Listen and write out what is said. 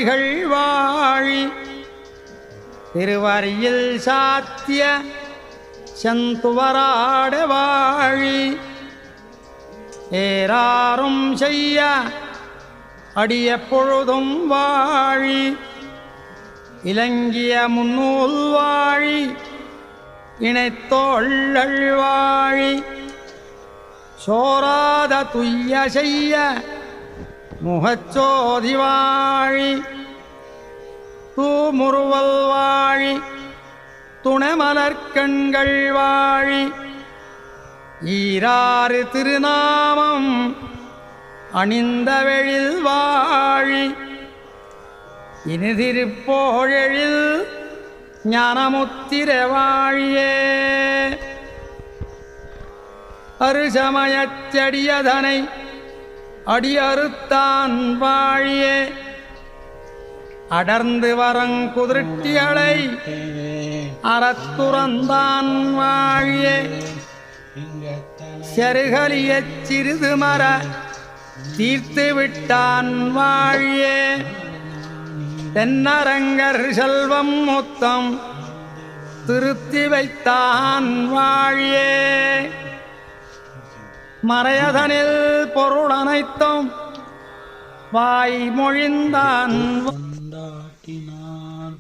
திருவடிகள் வாழி திருவரியில் சாத்திய செந்துவராட வாழி ஏறாரும் செய்ய அடிய பொழுதும் வாழி இலங்கிய முன்னூல் வாழி இணைத்தோள்ளள் வாழி சோராத துய்ய செய்ய முகச்சோதி வாழி தூமுறுவல் வாழி துணைமலர்கண்கள் வாழி ஈராறு திருநாமம் அணிந்தவெழில் வாழி இனிதிருப்போழெழில் ஞானமுத்திர வாழியே அருசமயச்செடியதனை அடியறுத்தான் வாழியே அடர்ந்து வரங்குதிர்ட்டிகளை அறத்துறந்தான் வாழியே செருகலிய சிறிது மர தீர்த்து விட்டான் வாழியே தென்னரங்கர் செல்வம் மொத்தம் திருத்தி வைத்தான் வாழியே மறையதனில் பொருள் அனைத்தும் வாய் மொழிந்தான் கொண்டாட்டினான்